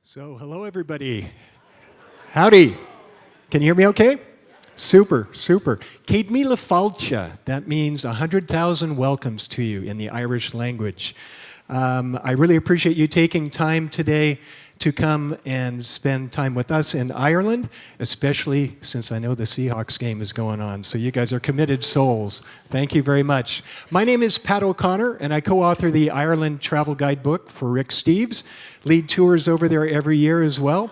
So, hello everybody. Howdy. Can you hear me okay? Super, super. Céad míle fáilte. That means 100,000 welcomes to you in the Irish language. I really appreciate you taking time today to come and spend time with us in Ireland, especially since I know the Seahawks game is going on. So you guys are committed souls. Thank you very much. My name is Pat O'Connor, and I co-author the Ireland Travel Guidebook for Rick Steves. Lead tours over there every year as well.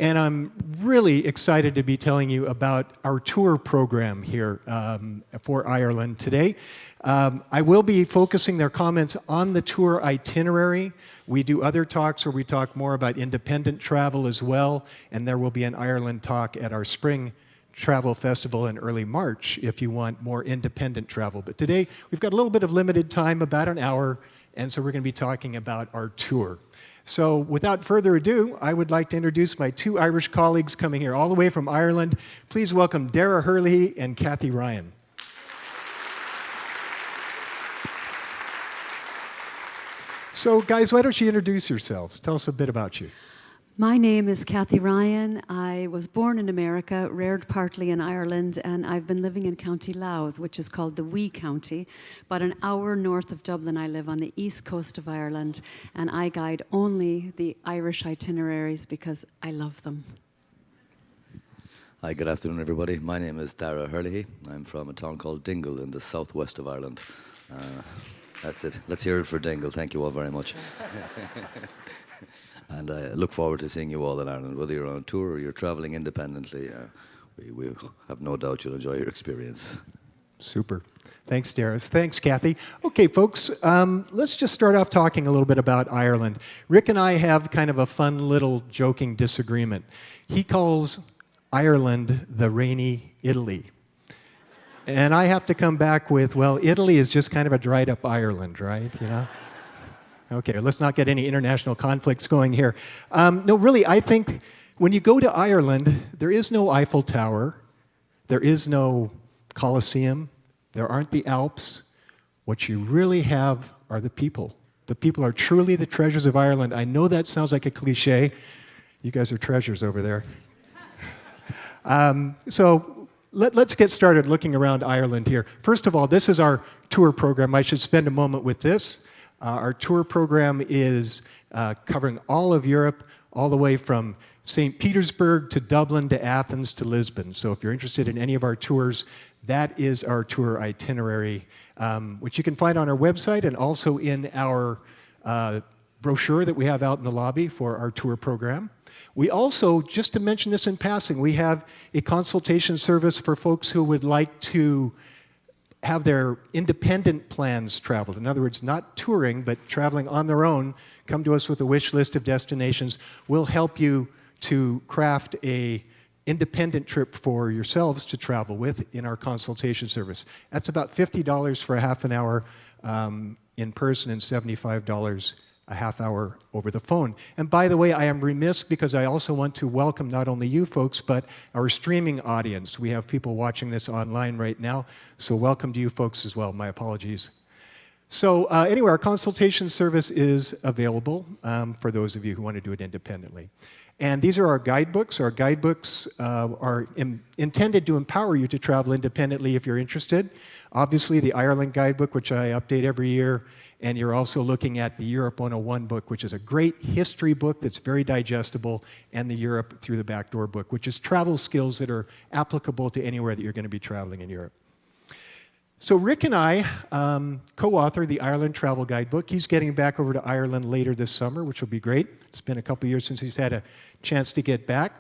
And I'm really excited to be telling you about our tour program here for Ireland today. I will be focusing their comments on the tour itinerary. We do other talks where we talk more about independent travel as well, and there will be an Ireland talk at our spring travel festival in early March if you want more independent travel. But today, we've got a little bit of limited time, about an hour, and so we're going to be talking about our tour. So without further ado, I would like to introduce my two Irish colleagues coming here all the way from Ireland. Please welcome Dara Hurley and Kathy Ryan. So guys, why don't you introduce yourselves? Tell us a bit about you. My name is Kathy Ryan. I was born in America, reared partly in Ireland, and I've been living in County Louth, which is called the Wee County. About an hour north of Dublin, I live on the east coast of Ireland, and I guide only the Irish itineraries because I love them. Hi, good afternoon, everybody. My name is Dara Hurley. I'm from a town called Dingle in the southwest of Ireland. That's it. Let's hear it for Dingle. Thank you all very much. And I look forward to seeing you all in Ireland, whether you're on a tour or you're traveling independently. We have no doubt you'll enjoy your experience. Super. Thanks, Darius. Thanks, Kathy. Okay, folks, let's just start off talking a little bit about Ireland. Rick and I have kind of a fun little joking disagreement. He calls Ireland the rainy Italy. And I have to come back with, well, Italy is just kind of a dried up Ireland, right? You know? Okay, let's not get any international conflicts going here. No, really, I think when you go to Ireland, there is no Eiffel Tower, there is no Colosseum, there aren't the Alps. What you really have are the people. The people are truly the treasures of Ireland. I know that sounds like a cliche. You guys are treasures over there. Let's get started looking around Ireland here. First of all, this is our tour program. I should spend a moment with this. Our tour program is covering all of Europe, all the way from St. Petersburg to Dublin to Athens to Lisbon. So if you're interested in any of our tours, that is our tour itinerary, which you can find on our website and also in our brochure that we have out in the lobby for our tour program. We also, just to mention this in passing, we have a consultation service for folks who would like to have their independent plans traveled. In other words, not touring, but traveling on their own. Come to us with a wish list of destinations. We'll help you to craft a independent trip for yourselves to travel with in our consultation service. That's about $50 for a half an hour in person and $75 a half hour over the phone. And by the way, I am remiss because I also want to welcome not only you folks, but our streaming audience. We have people watching this online right now, so welcome to you folks as well. My apologies. So anyway, our consultation service is available for those of you who want to do it independently. And these are our guidebooks. Our guidebooks are intended to empower you to travel independently if you're interested. Obviously, the Ireland guidebook, which I update every year, and you're also looking at the Europe 101 book, which is a great history book that's very digestible, and the Europe Through the Back Door book, which is travel skills that are applicable to anywhere that you're going to be traveling in Europe. So Rick and I co-author the Ireland Travel Guidebook. He's getting back over to Ireland later this summer, which will be great. It's been a couple years since he's had a chance to get back.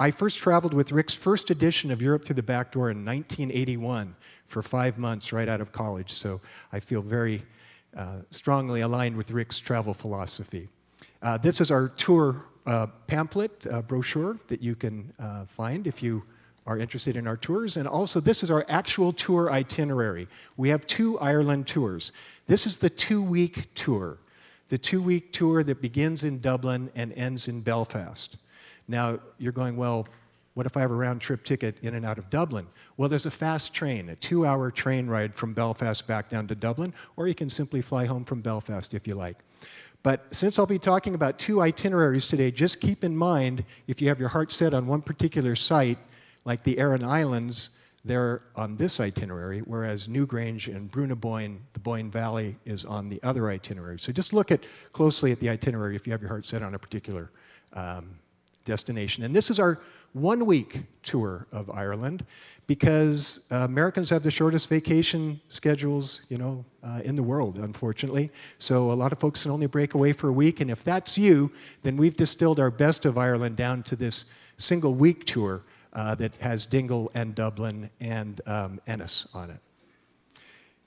I first traveled with Rick's first edition of Europe Through the Back Door in 1981 for 5 months right out of college. So I feel very strongly aligned with Rick's travel philosophy. This is our tour pamphlet brochure that you can find if you are interested in our tours. And also, this is our actual tour itinerary. We have 2 Ireland tours. This is the 2-week tour. The 2-week tour that begins in Dublin and ends in Belfast. Now, you're going, well, what if I have a round-trip ticket in and out of Dublin? Well, there's a fast train, a 2-hour train ride from Belfast back down to Dublin, or you can simply fly home from Belfast if you like. But since I'll be talking about 2 itineraries today, just keep in mind, if you have your heart set on one particular site, like the Aran Islands, they're on this itinerary, whereas Newgrange and Brunaboyne, the Boyne Valley, is on the other itinerary. So just look closely at the itinerary if you have your heart set on a particular destination. And this is our 1-week tour of Ireland, because Americans have the shortest vacation schedules, in the world, unfortunately. So a lot of folks can only break away for a week, and if that's you, then we've distilled our best of Ireland down to this single week tour that has Dingle and Dublin and Ennis on it.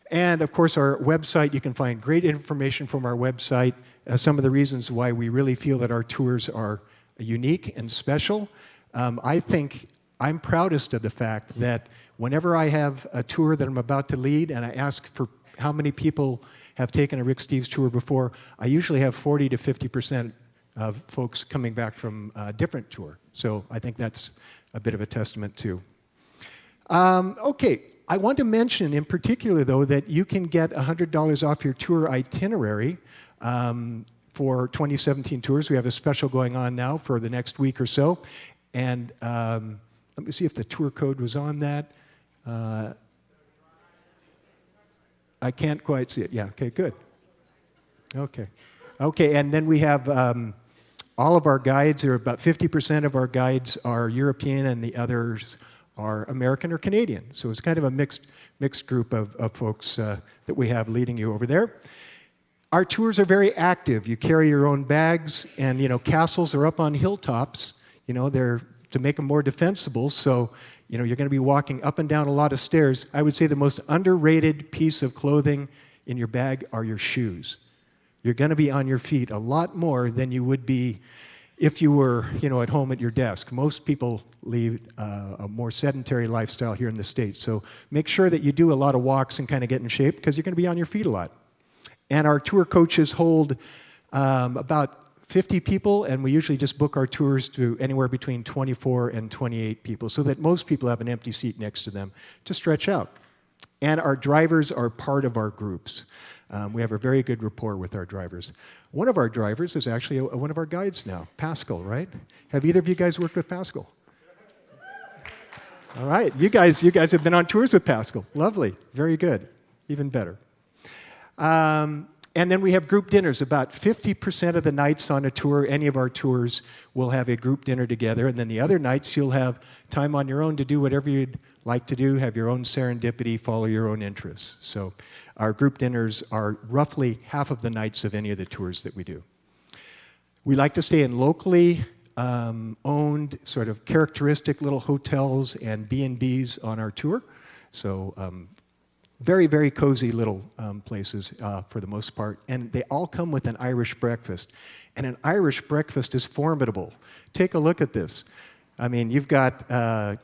And of course, our website, you can find great information from our website, some of the reasons why we really feel that our tours are unique and special. I think I'm proudest of the fact that whenever I have a tour that I'm about to lead and I ask for how many people have taken a Rick Steves tour before, I usually have 40 to 50% of folks coming back from a different tour. So I think that's a bit of a testament too. Okay, I want to mention in particular though that you can get $100 off your tour itinerary for 2017 tours. We have a special going on now for the next week or so. And let me see if the tour code was on that. I can't quite see it. Yeah, okay, good. Okay. Okay, and then we have all of our guides, or about 50% of our guides are European and the others are American or Canadian. So it's kind of a mixed group of folks that we have leading you over there. Our tours are very active. You carry your own bags, and castles are up on hilltops. They're to make them more defensible. So, you're going to be walking up and down a lot of stairs. I would say the most underrated piece of clothing in your bag are your shoes. You're going to be on your feet a lot more than you would be if you were, at home at your desk. Most people lead a more sedentary lifestyle here in the States. So make sure that you do a lot of walks and kind of get in shape, because you're going to be on your feet a lot. And our tour coaches hold about 50 people, and we usually just book our tours to anywhere between 24 and 28 people, so that most people have an empty seat next to them to stretch out. And our drivers are part of our groups. We have a very good rapport with our drivers. One of our drivers is actually one of our guides now, Pascal, right? Have either of you guys worked with Pascal? All right, you guys have been on tours with Pascal. Lovely, very good, even better. And then we have group dinners. About 50% of the nights on a tour, any of our tours, will have a group dinner together. And then the other nights, you'll have time on your own to do whatever you'd like to do, have your own serendipity, follow your own interests. So our group dinners are roughly half of the nights of any of the tours that we do. We like to stay in locally owned, sort of characteristic little hotels and B&Bs on our tour. So very, very cozy little places for the most part. And they all come with an Irish breakfast. And an Irish breakfast is formidable. Take a look at this. I mean, you've got the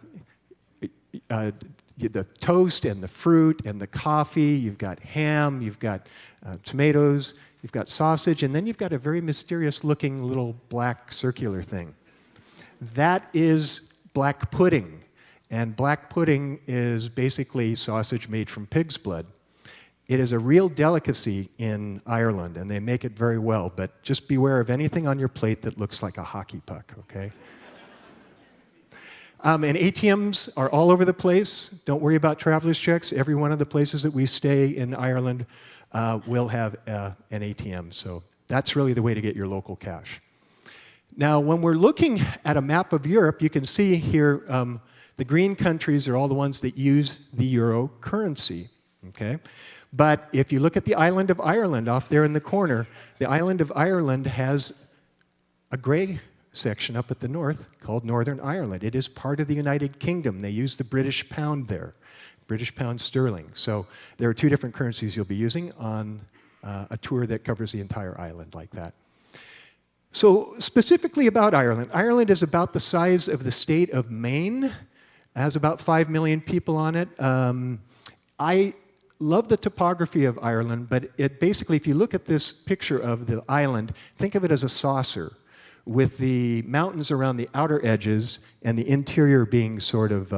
toast and the fruit and the coffee. You've got ham. You've got tomatoes. You've got sausage. And then you've got a very mysterious-looking little black circular thing. That is black pudding. And black pudding is basically sausage made from pig's blood. It is a real delicacy in Ireland, and they make it very well, but just beware of anything on your plate that looks like a hockey puck, okay? And ATMs are all over the place. Don't worry about traveler's checks. Every one of the places that we stay in Ireland will have an ATM, so that's really the way to get your local cash. Now, when we're looking at a map of Europe, you can see here the green countries are all the ones that use the euro currency, okay? But if you look at the island of Ireland off there in the corner, the island of Ireland has a gray section up at the north called Northern Ireland. It is part of the United Kingdom. They use the British pound there, British pound sterling. So there are two different currencies you'll be using on a tour that covers the entire island like that. So specifically about Ireland, Ireland is about the size of the state of Maine. Has about 5 million people on it. I love the topography of Ireland, but it basically, if you look at this picture of the island, think of it as a saucer with the mountains around the outer edges and the interior being sort of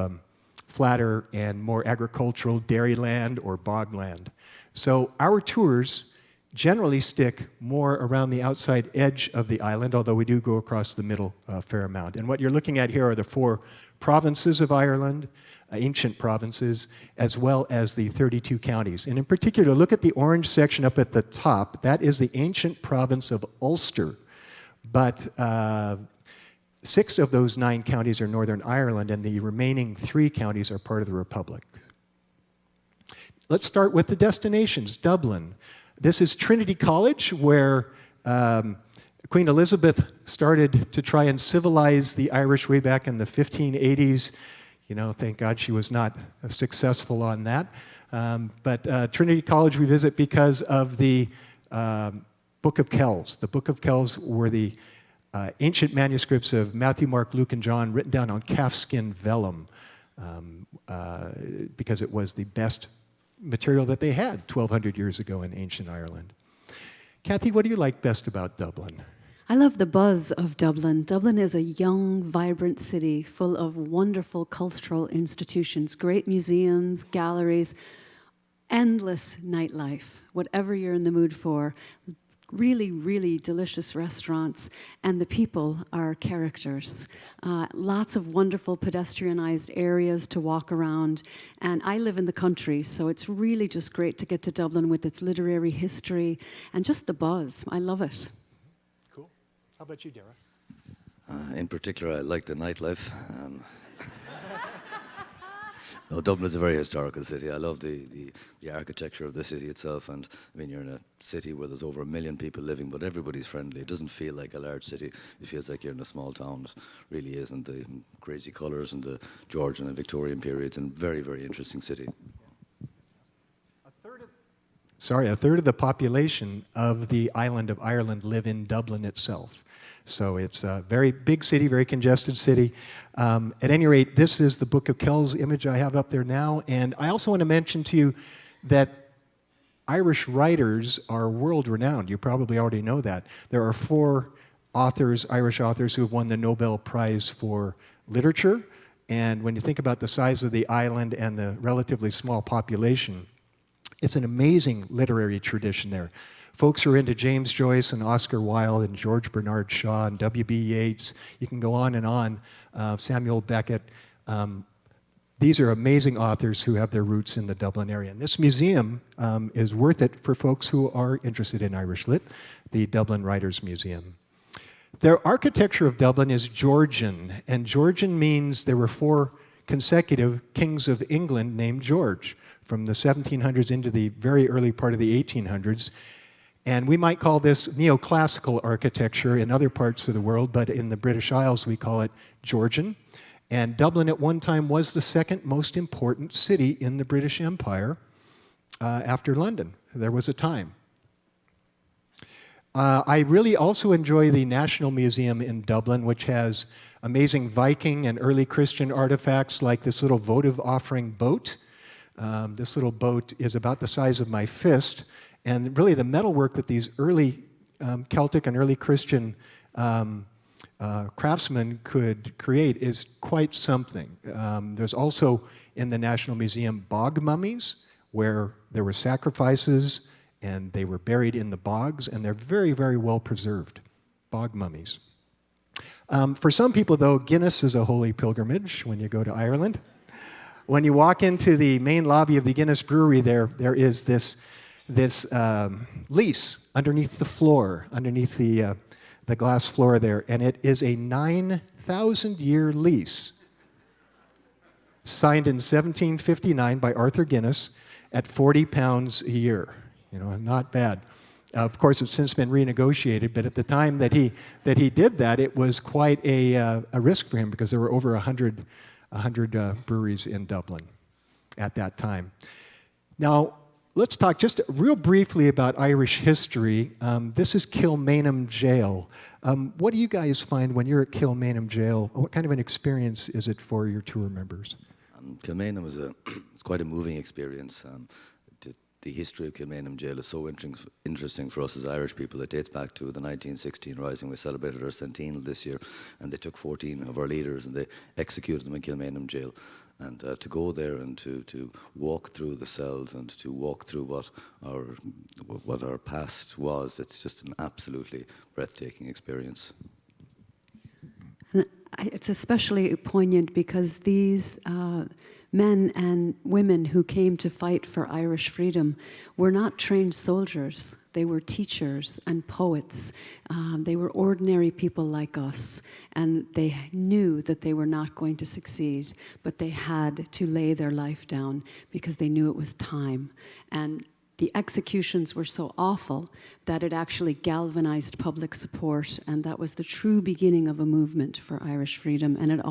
flatter and more agricultural, dairy land or bog land. So our tours generally stick more around the outside edge of the island, although we do go across the middle a fair amount. And what you're looking at here are the 4 provinces of Ireland, ancient provinces, as well as the 32 counties. And in particular, look at the orange section up at the top. That is the ancient province of Ulster. But 6 of those 9 counties are Northern Ireland, and the remaining 3 counties are part of the Republic. Let's start with the destinations. Dublin. This is Trinity College, where Queen Elizabeth started to try and civilize the Irish way back in the 1580s. You know, thank God she was not successful on that. But Trinity College we visit because of the Book of Kells. The Book of Kells were the ancient manuscripts of Matthew, Mark, Luke, and John written down on calfskin vellum because it was the best material that they had 1,200 years ago in ancient Ireland. Kathy, what do you like best about Dublin? I love the buzz of Dublin. Dublin is a young, vibrant city full of wonderful cultural institutions, great museums, galleries, endless nightlife, whatever you're in the mood for. Really, really delicious restaurants, and the people are characters. Lots of wonderful pedestrianized areas to walk around, and I live in the country, so it's really just great to get to Dublin with its literary history and just the buzz. I love it. Cool. How about you, Dara? In particular, I like the nightlife. No, Dublin is a very historical city. I love the architecture of the city itself, and I mean, you're in a city where there's over 1 million people living, but everybody's friendly. It doesn't feel like a large city. It feels like you're in a small town. It really is, and the crazy colours and the Georgian and Victorian periods, and very, very interesting city. A third of the population of the island of Ireland live in Dublin itself. So it's a very big city, very congested city. At any rate, this is the Book of Kells image I have up there now. And I also want to mention to you that Irish writers are world-renowned. You probably already know that. There are 4 authors, Irish authors, who have won the Nobel Prize for Literature. And when you think about the size of the island and the relatively small population, it's an amazing literary tradition there. Folks who are into James Joyce and Oscar Wilde and George Bernard Shaw and W.B. Yeats, you can go on and on, Samuel Beckett. These are amazing authors who have their roots in the Dublin area. And this museum is worth it for folks who are interested in Irish Lit, the Dublin Writers' Museum. The architecture of Dublin is Georgian, and Georgian means there were 4 consecutive kings of England named George from the 1700s into the very early part of the 1800s. And we might call this neoclassical architecture in other parts of the world, but in the British Isles we call it Georgian. And Dublin at one time was the 2nd most important city in the British Empire after London. There was a time. I really also enjoy the National Museum in Dublin, which has amazing Viking and early Christian artifacts like this little votive offering boat. This little boat is about the size of my fist, and really the metalwork that these early Celtic and early Christian craftsmen could create is quite something. There's also in the National Museum bog mummies, where there were sacrifices and they were buried in the bogs, and they're very, very well preserved, bog mummies. For some people, though, Guinness is a holy pilgrimage when you go to Ireland. When you walk into the main lobby of the Guinness Brewery, there is this lease underneath the floor, underneath the glass floor there, and it is a 9,000-year lease signed in 1759 by Arthur Guinness at £40 a year. You know, not bad. Of course, it's since been renegotiated, but at the time that he did that, it was quite a risk for him because there were over 100 breweries in Dublin at that time. Now, let's talk just real briefly about Irish history. This is Kilmainham Jail. What do you guys find when you're at Kilmainham Jail? What kind of an experience is it for your tour members? Kilmainham is it's quite a moving experience. the history of Kilmainham Jail is so interesting for us as Irish people. It dates back to the 1916 Rising. We celebrated our centennial this year, and they took 14 of our leaders and they executed them in Kilmainham Jail. And to go there and to walk through the cells and to walk through what our past was, it's just an absolutely breathtaking experience. And it's especially poignant because these men and women who came to fight for Irish freedom were not trained soldiers. They were teachers and poets. They were ordinary people like us, and they knew that they were not going to succeed, but they had to lay their life down because they knew it was time. And the executions were so awful that it actually galvanized public support, and that was the true beginning of a movement for Irish freedom. And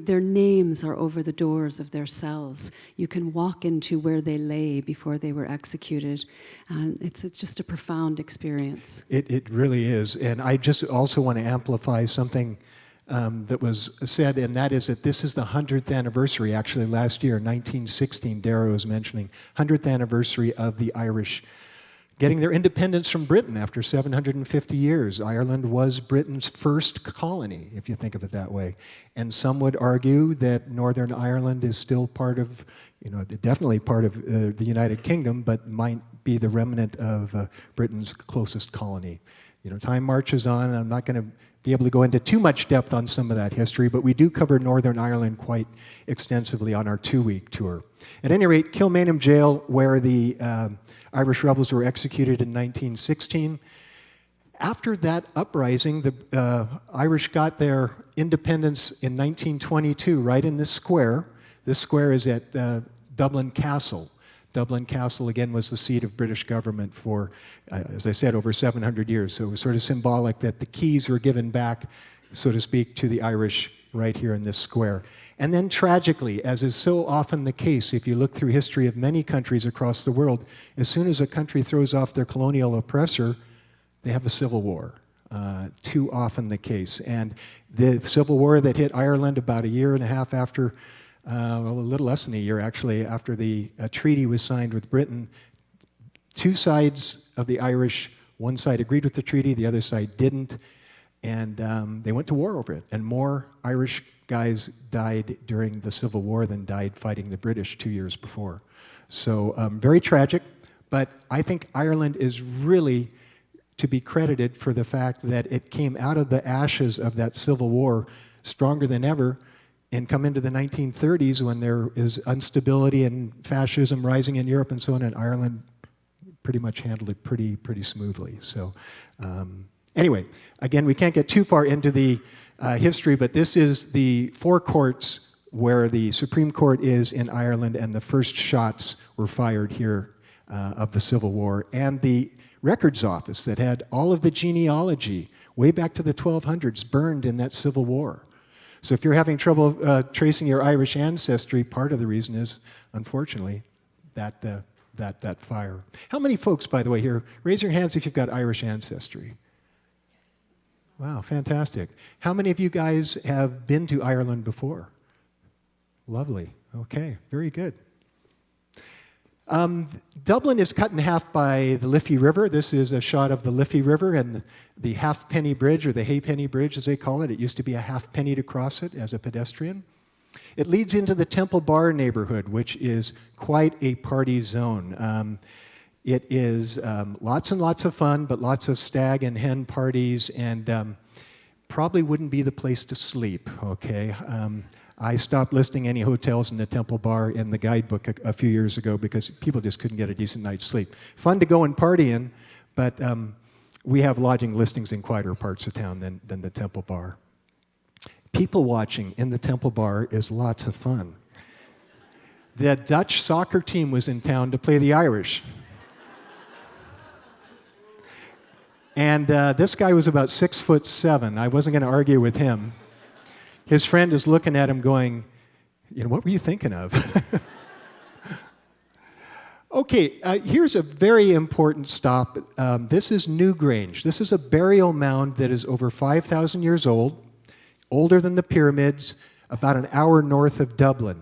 their names are over the doors of their cells. You can walk into where they lay before they were executed. It's just a profound experience. It really is. And I just also want to amplify something that was said, and that is that this is the 100th anniversary, actually last year, 1916, Darragh was mentioning, 100th anniversary of the Irish getting their independence from Britain after 750 years. Ireland was Britain's first colony, if you think of it that way. And some would argue that Northern Ireland is still part of, definitely part of the United Kingdom, but might be the remnant of Britain's closest colony. Time marches on, and I'm not going to be able to go into too much depth on some of that history, but we do cover Northern Ireland quite extensively on our 2-week tour. At any rate, Kilmainham Jail, where the Irish rebels were executed in 1916. After that uprising, the Irish got their independence in 1922, right in this square. This square is at Dublin Castle. Dublin Castle, again, was the seat of British government for, as I said, over 700 years. So it was sort of symbolic that the keys were given back, so to speak, to the Irish right here in this square. And then tragically, as is so often the case, if you look through history of many countries across the world, as soon as a country throws off their colonial oppressor, they have a civil war. Too often the case. And the civil war that hit Ireland about a year and a half after, a little less than a year actually, after the treaty was signed with Britain, two sides of the Irish, one side agreed with the treaty, the other side didn't, and they went to war over it. And more Irish guys died during the Civil War than died fighting the British 2 years before. So very tragic, but I think Ireland is really to be credited for the fact that it came out of the ashes of that Civil War stronger than ever, and come into the 1930s when there is instability and fascism rising in Europe and so on, and Ireland pretty much handled it pretty smoothly. So anyway, again, we can't get too far into the history, but this is the four courts where the Supreme Court is in Ireland, and the first shots were fired here of the Civil War, and the records office that had all of the genealogy way back to the 1200s burned in that Civil War. So if you're having trouble tracing your Irish ancestry, part of the reason is, unfortunately, that fire. How many folks, by the way, here, raise your hands if you've got Irish ancestry. Wow, fantastic. How many of you guys have been to Ireland before? Lovely. Okay, very good. Dublin is cut in half by the Liffey River. This is a shot of the Liffey River and the halfpenny bridge, or the halfpenny bridge as they call it. It used to be a halfpenny to cross it as a pedestrian. It leads into the Temple Bar neighborhood, which is quite a party zone. It is lots and lots of fun, but lots of stag and hen parties, and probably wouldn't be the place to sleep, okay? I stopped listing any hotels in the Temple Bar in the guidebook a few years ago because people just couldn't get a decent night's sleep. Fun to go and party in, but we have lodging listings in quieter parts of town than the Temple Bar. People watching in the Temple Bar is lots of fun. The Dutch soccer team was in town to play the Irish. And this guy was about 6'7". I wasn't going to argue with him. His friend is looking at him going, what were you thinking of? Okay, here's a very important stop. This is Newgrange. This is a burial mound that is over 5,000 years old, older than the pyramids, about an hour north of Dublin.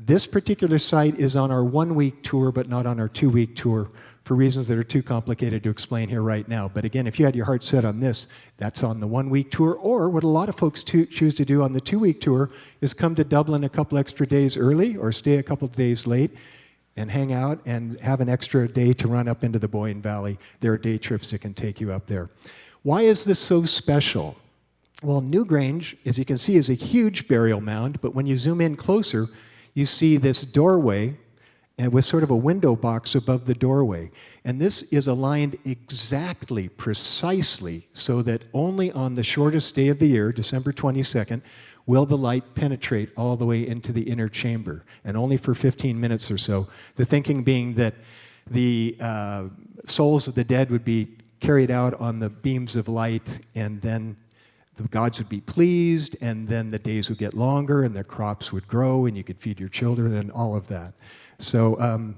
This particular site is on our 1-week tour, but not on our 2-week tour for reasons that are too complicated to explain here right now. But again, if you had your heart set on this, that's on the 1-week tour. Or what a lot of folks choose to do on the 2-week tour is come to Dublin a couple extra days early or stay a couple days late and hang out and have an extra day to run up into the Boyne Valley. There are day trips that can take you up there. Why is this so special? Well, Newgrange, as you can see, is a huge burial mound, but when you zoom in closer, you see this doorway and with sort of a window box above the doorway. And this is aligned exactly, precisely, so that only on the shortest day of the year, December 22nd, will the light penetrate all the way into the inner chamber, and only for 15 minutes or so. The thinking being that the souls of the dead would be carried out on the beams of light, and then the gods would be pleased, and then the days would get longer, and the crops would grow, and you could feed your children, and all of that. So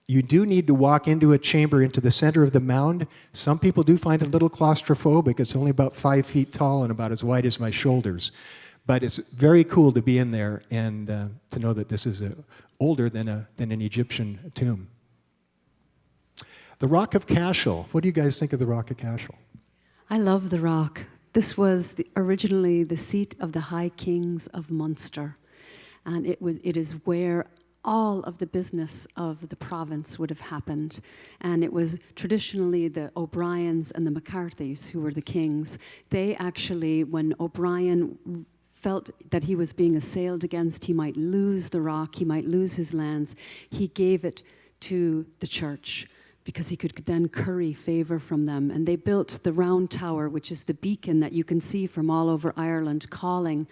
you do need to walk into a chamber into the center of the mound. Some people do find it a little claustrophobic. It's only about 5 feet tall and about as wide as my shoulders. But it's very cool to be in there and to know that this is older than an Egyptian tomb. The Rock of Cashel. What do you guys think of the Rock of Cashel? I love the rock. This was originally the seat of the High Kings of Munster, and it is where all of the business of the province would have happened. And it was traditionally the O'Briens and the McCarthys who were the kings. They actually, when O'Brien felt that he was being assailed against, he might lose the rock, he might lose his lands, he gave it to the church, because he could then curry favor from them. And they built the Round Tower, which is the beacon that you can see from all over Ireland, calling,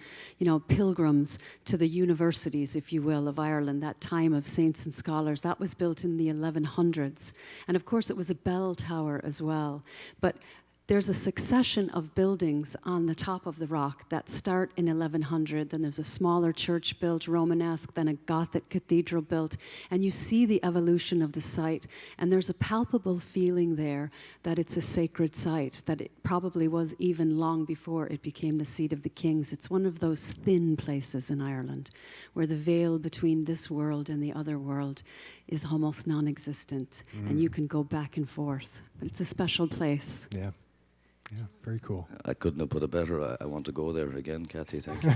pilgrims to the universities, if you will, of Ireland, that time of saints and scholars. That was built in the 1100s. And of course, it was a bell tower as well. But there's a succession of buildings on the top of the rock that start in 1100. Then there's a smaller church built, Romanesque, then a Gothic cathedral built. And you see the evolution of the site. And there's a palpable feeling there that it's a sacred site, that it probably was even long before it became the seat of the kings. It's one of those thin places in Ireland where the veil between this world and the other world is almost non-existent. And you can go back and forth. But it's a special place. Yeah. Yeah, very cool. I couldn't have put it better. I want to go there again, Kathy. Thank you.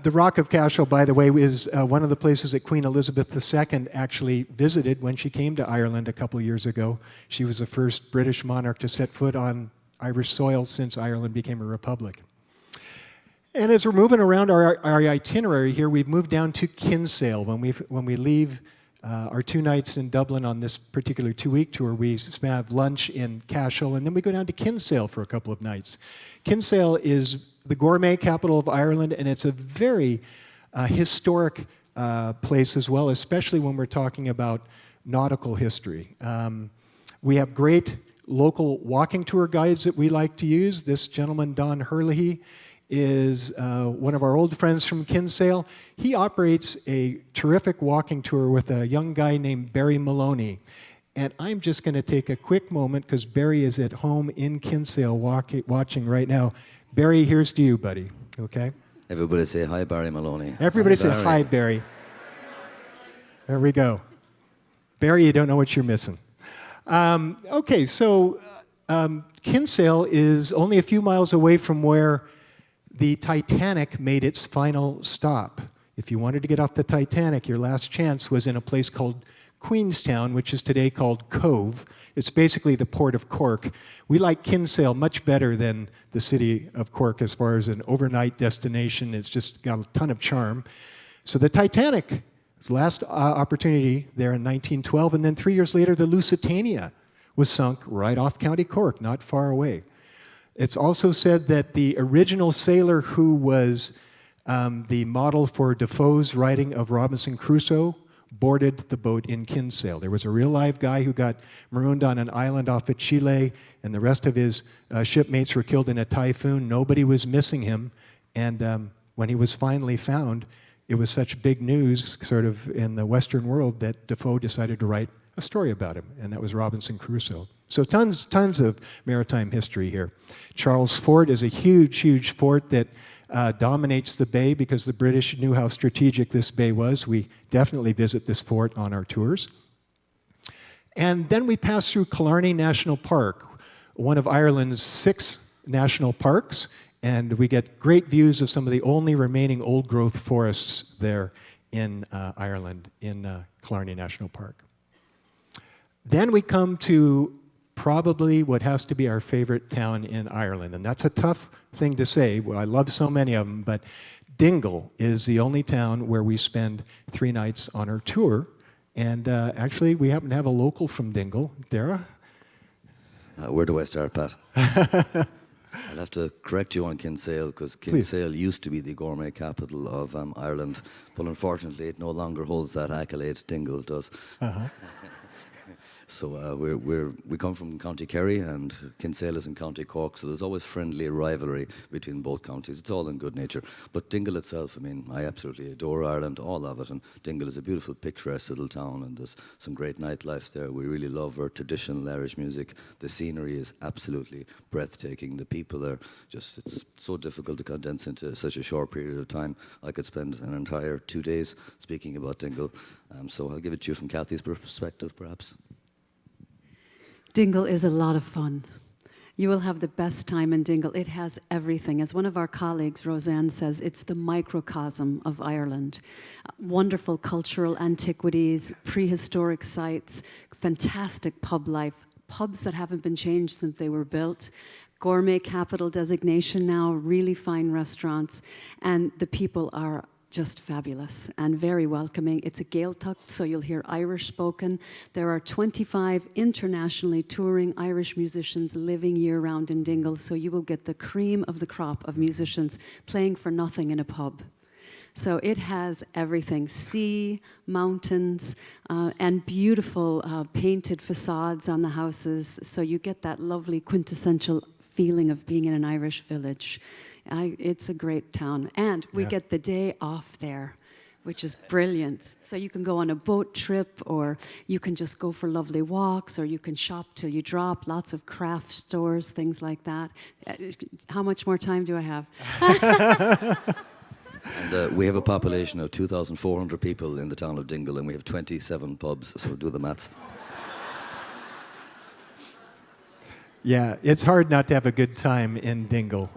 The Rock of Cashel, by the way, is one of the places that Queen Elizabeth II actually visited when she came to Ireland a couple of years ago. She was the first British monarch to set foot on Irish soil since Ireland became a republic. And as we're moving around our itinerary here, we've moved down to Kinsale. When we leave our 2 nights in Dublin on this particular 2-week tour, we have lunch in Cashel, and then we go down to Kinsale for a couple of nights. Kinsale is the gourmet capital of Ireland, and it's a very historic place as well, especially when we're talking about nautical history. We have great local walking tour guides that we like to use. This gentleman, Don Herlihy, is one of our old friends from Kinsale. He operates a terrific walking tour with a young guy named Barry Maloney. And I'm just going to take a quick moment because Barry is at home in Kinsale watching right now. Barry, here's to you, buddy. Okay? Everybody say hi, Barry Maloney. Everybody Hi, say Barry. hi, Barry. There we go. Barry, you don't know what you're missing. Okay, so Kinsale is only a few miles away from where the Titanic made its final stop. If you wanted to get off the Titanic, your last chance was in a place called Queenstown, which is today called Cove. It's basically the port of Cork. We like Kinsale much better than the city of Cork as far as an overnight destination. It's just got a ton of charm. So the Titanic, its last opportunity there in 1912, and then 3 years later, the Lusitania was sunk right off County Cork, not far away. It's also said that the original sailor who was the model for Defoe's writing of Robinson Crusoe boarded the boat in Kinsale. There was a real live guy who got marooned on an island off of Chile, and the rest of his shipmates were killed in a typhoon. Nobody was missing him, and when he was finally found, it was such big news sort of in the Western world that Defoe decided to write a story about him, and that was Robinson Crusoe. So tons of maritime history here. Charles Fort is a huge fort that dominates the bay because the British knew how strategic this bay was. We definitely visit this fort on our tours. And then we pass through Killarney National Park, one of Ireland's 6 national parks, and we get great views of some of the only remaining old-growth forests there in Ireland, in Killarney National Park. Then we come to probably what has to be our favorite town in Ireland, and that's a tough thing to say. Well, I love so many of them, but Dingle is the only town where we spend 3 nights on our tour. And actually, we happen to have a local from Dingle. Dara? Where do I start, Pat? I'll have to correct you on Kinsale, because Kinsale used to be the gourmet capital of Ireland, but unfortunately it no longer holds that accolade. Dingle does. Uh-huh. So we come from County Kerry, and Kinsale is in County Cork, so there's always friendly rivalry between both counties. It's all in good nature. But Dingle itself, I mean, I absolutely adore Ireland, all of it, and Dingle is a beautiful, picturesque little town, and there's some great nightlife there. We really love our traditional Irish music. The scenery is absolutely breathtaking. The people are just, it's so difficult to condense into such a short period of time. I could spend an entire 2 days speaking about Dingle, so I'll give it to you from Kathy's perspective, perhaps. Dingle is a lot of fun. You will have the best time in Dingle. It has everything. As one of our colleagues, Roseanne, says, it's the microcosm of Ireland. Wonderful cultural antiquities, prehistoric sites, fantastic pub life, pubs that haven't been changed since they were built, gourmet capital designation now, really fine restaurants, and the people are just fabulous and very welcoming. It's a Gaeltacht, so you'll hear Irish spoken. There are 25 internationally touring Irish musicians living year-round in Dingle, so you will get the cream of the crop of musicians playing for nothing in a pub. So it has everything: sea, mountains, and beautiful painted facades on the houses, so you get that lovely quintessential feeling of being in an Irish village. It's a great town. And we get the day off there, which is brilliant. So you can go on a boat trip, or you can just go for lovely walks, or you can shop till you drop, lots of craft stores, things like that. How much more time do I have? And we have a population of 2,400 people in the town of Dingle, and we have 27 pubs, so do the maths. Yeah, it's hard not to have a good time in Dingle,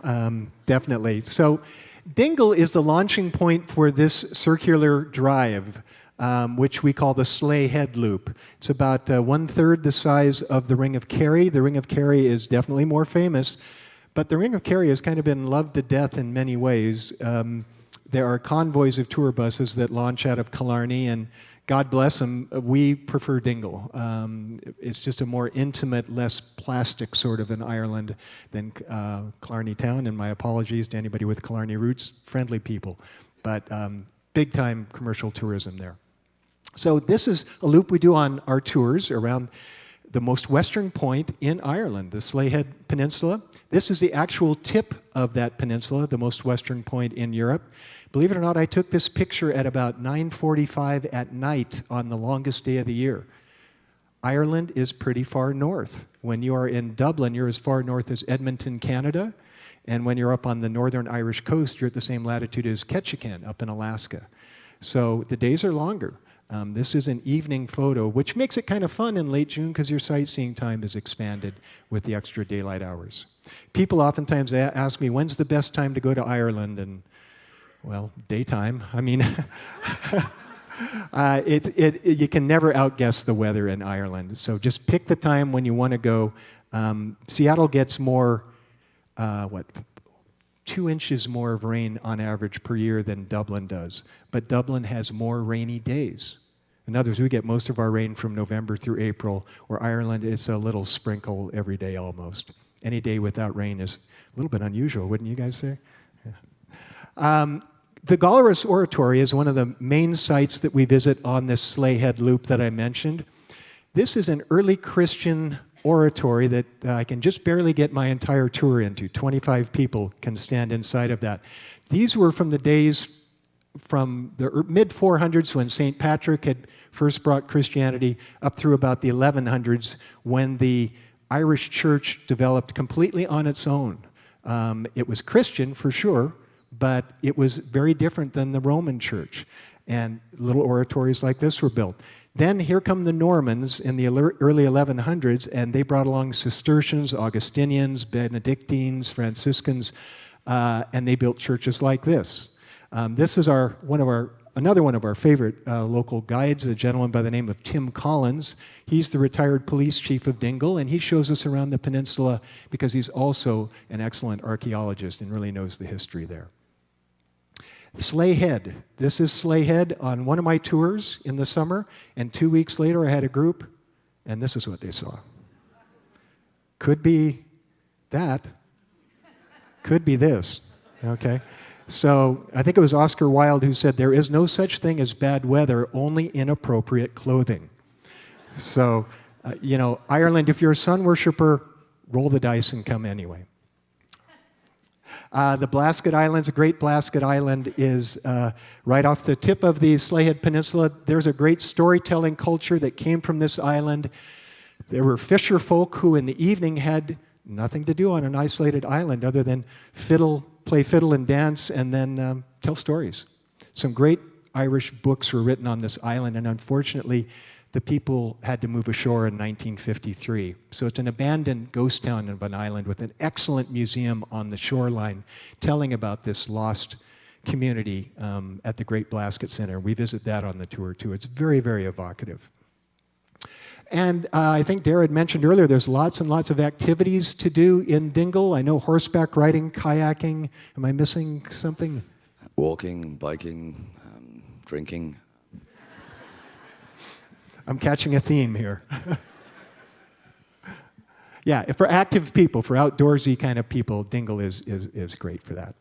definitely. So Dingle is the launching point for this circular drive, which we call the Sleigh Head Loop. It's about 1/3 the size of the Ring of Kerry. The Ring of Kerry is definitely more famous, but the Ring of Kerry has kind of been loved to death in many ways. There are convoys of tour buses that launch out of Killarney, and God bless them, we prefer Dingle. It's just a more intimate, less plastic sort of an Ireland than Killarney Town, and my apologies to anybody with Killarney roots, friendly people, but big time commercial tourism there. So this is a loop we do on our tours around the most western point in Ireland, the Sleigh Head Peninsula. This is the actual tip of that peninsula, the most western point in Europe. Believe it or not, I took this picture at about 9:45 at night on the longest day of the year. Ireland is pretty far north. When you are in Dublin, you're as far north as Edmonton, Canada. And when you're up on the northern Irish coast, you're at the same latitude as Ketchikan up in Alaska. So the days are longer. This is an evening photo, which makes it kind of fun in late June because your sightseeing time is expanded with the extra daylight hours. People oftentimes ask me, when's the best time to go to Ireland? And, well, daytime. I mean, you can never outguess the weather in Ireland. So just pick the time when you want to go. Seattle gets more, 2 inches more of rain on average per year than Dublin does. But Dublin has more rainy days. In other words, we get most of our rain from November through April, where Ireland, it's a little sprinkle every day almost. Any day without rain is a little bit unusual, wouldn't you guys say? Yeah. The Gallerus Oratory is one of the main sites that we visit on this Sleigh Head Loop that I mentioned. This is an early Christian oratory that I can just barely get my entire tour into. 25 people can stand inside of that. These were from the days from the mid-400s when St. Patrick had first brought Christianity up through about the 1100s when the Irish church developed completely on its own. It was Christian for sure, but it was very different than the Roman church. And little oratories like this were built. Then here come the Normans in the early 1100s, and they brought along Cistercians, Augustinians, Benedictines, Franciscans, and they built churches like this. This is another one of our favorite local guides, a gentleman by the name of Tim Collins. He's the retired police chief of Dingle, and he shows us around the peninsula because he's also an excellent archaeologist and really knows the history there. Sleigh Head. This is Sleigh Head on one of my tours in the summer, and 2 weeks later I had a group, and this is what they saw. Could be that, could be this, okay? So I think it was Oscar Wilde who said, there is no such thing as bad weather, only inappropriate clothing. So, Ireland, if you're a sun worshiper, roll the dice and come anyway. The Blasket Islands, Great Blasket Island, is right off the tip of the Sleigh Head Peninsula. There's a great storytelling culture that came from this island. There were fisher folk who in the evening had nothing to do on an isolated island other than play fiddle and dance, and then tell stories. Some great Irish books were written on this island, and unfortunately, the people had to move ashore in 1953. So it's an abandoned ghost town of an island with an excellent museum on the shoreline telling about this lost community at the Great Blasket Center. We visit that on the tour too. It's very, very evocative. And I think Dara had mentioned earlier, there's lots and lots of activities to do in Dingle. I know horseback riding, kayaking. Am I missing something? Walking, biking, drinking. I'm catching a theme here. Yeah, for active people, for outdoorsy kind of people, Dingle is great for that.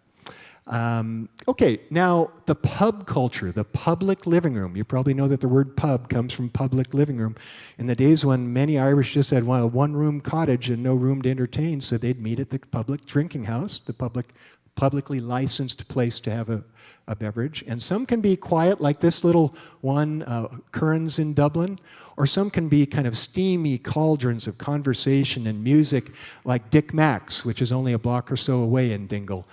Okay, now the pub culture, the public living room. You probably know that the word pub comes from public living room. In the days when many Irish just had a one-room cottage and no room to entertain, so they'd meet at the public drinking house, the publicly licensed place to have a beverage. And some can be quiet, like this little one, Curran's in Dublin, or some can be kind of steamy cauldrons of conversation and music, like Dick Mack's, which is only a block or so away in Dingle.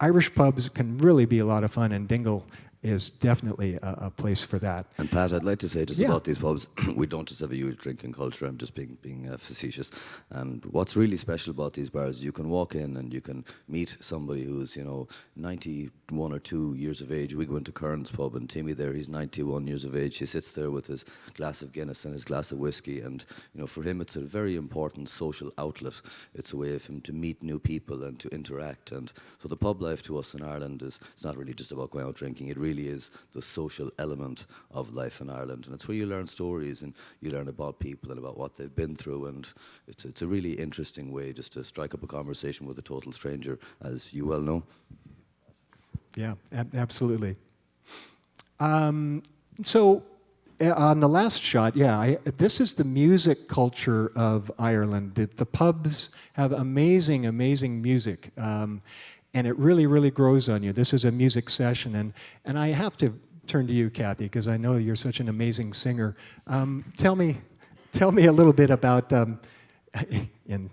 Irish pubs can really be a lot of fun, and Dingle is definitely a place for that. And Pat, I'd like to say just about these pubs, we don't just have a huge drinking culture. I'm just being facetious. And what's really special about these bars, you can walk in and you can meet somebody who's 91 or 2 years of age. We go into Kern's pub, and Timmy there, he's 91 years of age. He sits there with his glass of Guinness and his glass of whiskey, and for him it's a very important social outlet. It's a way for him to meet new people and to interact. And so the pub life to us in Ireland it's not really just about going out drinking. It really is the social element of life in Ireland, and it's where you learn stories and you learn about people and about what they've been through, and it's a really interesting way just to strike up a conversation with a total stranger, as you well know. Yeah, absolutely. So on the last shot, this is the music culture of Ireland. The pubs have amazing, amazing music. And it really, really grows on you. This is a music session, and I have to turn to you, Kathy, because I know you're such an amazing singer. Tell me a little bit about, in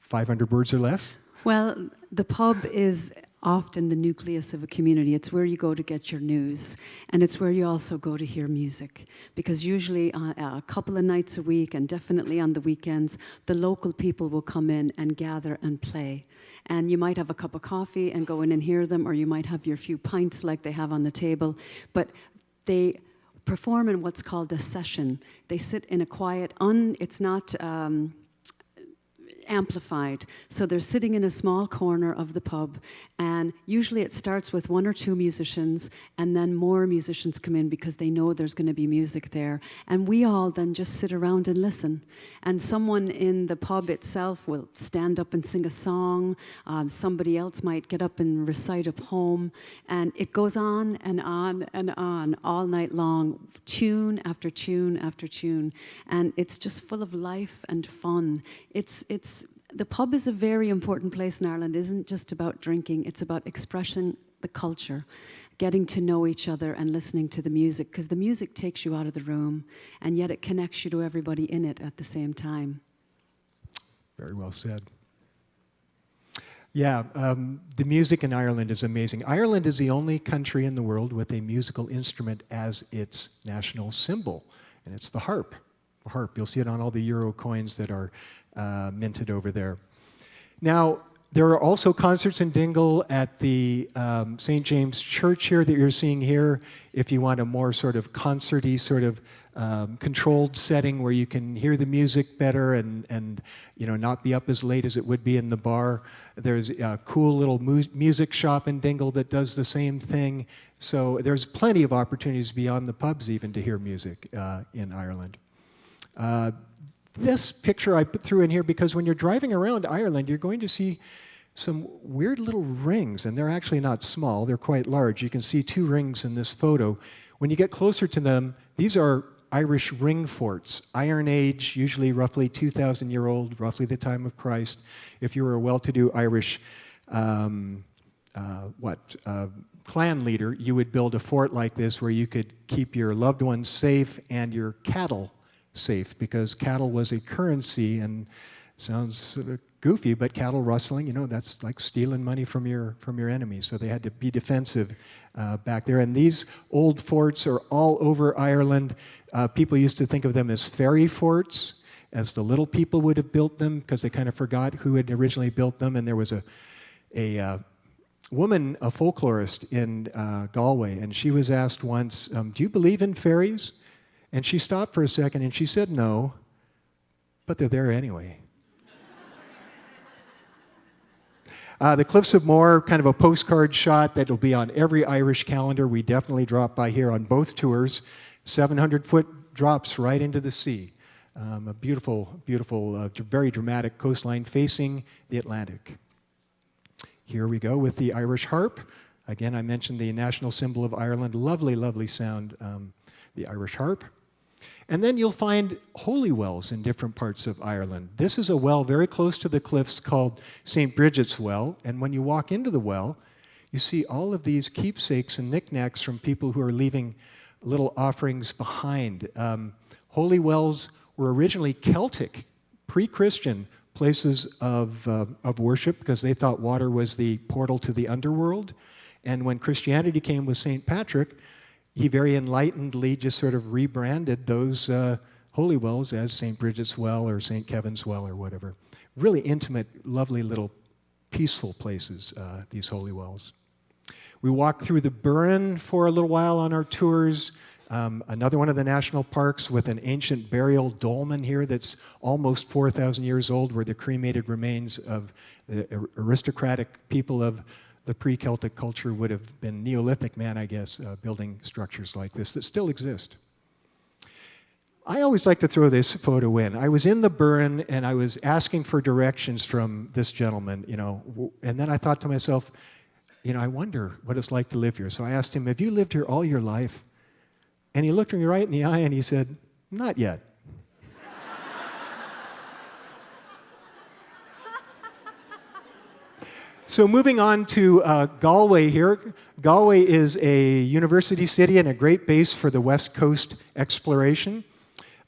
500 words or less. Well, the pub is often the nucleus of a community. It's where you go to get your news, and it's where you also go to hear music, because usually a couple of nights a week, and definitely on the weekends, the local people will come in and gather and play. And you might have a cup of coffee and go in and hear them, or you might have your few pints like they have on the table, but they perform in what's called a session. They sit in a quiet, it's not amplified. So they're sitting in a small corner of the pub, and usually it starts with one or two musicians, and then more musicians come in because they know there's going to be music there. And we all then just sit around and listen. And someone in the pub itself will stand up and sing a song. Somebody else might get up and recite a poem. And it goes on and on and on all night long, tune after tune after tune. And it's just full of life and fun. The pub is a very important place in Ireland. It isn't just about drinking, it's about expressing the culture, getting to know each other and listening to the music, because the music takes you out of the room, and yet it connects you to everybody in it at the same time. Very well said. Yeah, the music in Ireland is amazing. Ireland is the only country in the world with a musical instrument as its national symbol, and it's the harp. The harp. You'll see it on all the euro coins that are minted over there. Now, there are also concerts in Dingle at the St. James Church here that you're seeing here. If you want a more sort of concerty, sort of controlled setting where you can hear the music better and not be up as late as it would be in the bar. There's a cool little music shop in Dingle that does the same thing. So there's plenty of opportunities beyond the pubs even to hear music in Ireland. This picture I threw in here because when you're driving around Ireland, you're going to see some weird little rings, and they're actually not small, they're quite large. You can see 2 rings in this photo. When you get closer to them, these are Irish ring forts, Iron Age, usually roughly 2,000-year-old, roughly the time of Christ. If you were a well-to-do Irish clan leader, you would build a fort like this where you could keep your loved ones safe and your cattle safe, because cattle was a currency, and sounds sort of goofy, but cattle rustling, that's like stealing money from your enemy. So they had to be defensive back there. And these old forts are all over Ireland. People used to think of them as fairy forts, as the little people would have built them, because they kind of forgot who had originally built them. And there was a woman, a folklorist in Galway, and she was asked once, do you believe in fairies? And she stopped for a second and she said no, but they're there anyway. The Cliffs of Moher, kind of a postcard shot that will be on every Irish calendar. We definitely drop by here on both tours. 700-foot drops right into the sea. A beautiful, beautiful, very dramatic coastline facing the Atlantic. Here we go with the Irish harp. Again, I mentioned the national symbol of Ireland. Lovely, lovely sound, the Irish harp. And then you'll find holy wells in different parts of Ireland. This is a well very close to the cliffs called St. Bridget's Well. And when you walk into the well, you see all of these keepsakes and knickknacks from people who are leaving little offerings behind. Holy wells were originally Celtic, pre-Christian places of worship, because they thought water was the portal to the underworld. And when Christianity came with St. Patrick, he very enlightenedly just sort of rebranded those holy wells as St. Bridget's Well or St. Kevin's Well or whatever. Really intimate, lovely little peaceful places, these holy wells. We walked through the Burren for a little while on our tours. Another one of the national parks with an ancient burial dolmen here that's almost 4,000 years old, where the cremated remains of the aristocratic people of the pre-Celtic culture would have been Neolithic man, I guess, building structures like this that still exist. I always like to throw this photo in. I was in the Burren and I was asking for directions from this gentleman, and then I thought to myself, I wonder what it's like to live here. So I asked him, have you lived here all your life? And he looked me right in the eye and he said, not yet. So moving on to Galway here. Galway is a university city and a great base for the West Coast exploration.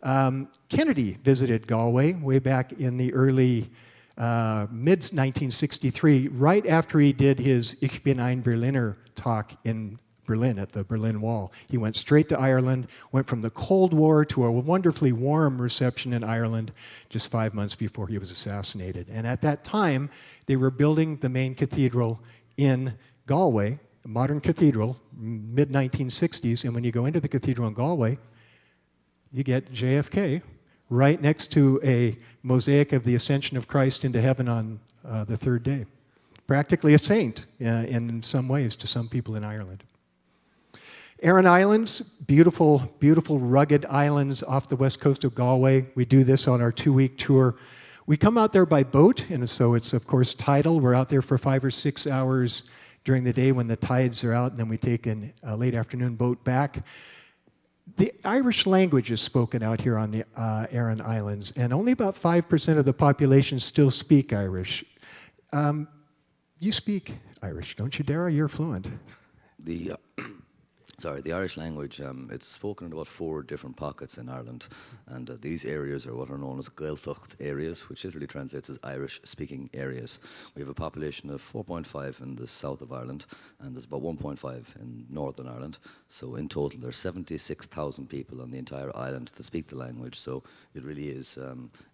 Kennedy visited Galway way back in the early mid-1963, right after he did his Ich bin ein Berliner talk in Berlin at the Berlin Wall. He went straight to Ireland, went from the Cold War to a wonderfully warm reception in Ireland just 5 months before he was assassinated. And at that time, they were building the main cathedral in Galway, a modern cathedral, mid-1960s. And when you go into the cathedral in Galway, you get JFK right next to a mosaic of the ascension of Christ into heaven on the third day. Practically a saint in some ways to some people in Ireland. Aran Islands, beautiful, beautiful rugged islands off the west coast of Galway. We do this on our 2-week tour. We come out there by boat, and so it's, of course, tidal. We're out there for 5 or 6 hours during the day when the tides are out, and then we take a late afternoon boat back. The Irish language is spoken out here on the Aran Islands, and only about 5% of the population still speak Irish. You speak Irish, don't you, Dara? You're fluent. Sorry, the Irish language, it's spoken in about 4 different pockets in Ireland, and these areas are what are known as Gaeltacht areas, which literally translates as Irish-speaking areas. We have a population of 4.5 in the south of Ireland, and there's about 1.5 in Northern Ireland. So in total, there's 76,000 people on the entire island that speak the language, so it really is,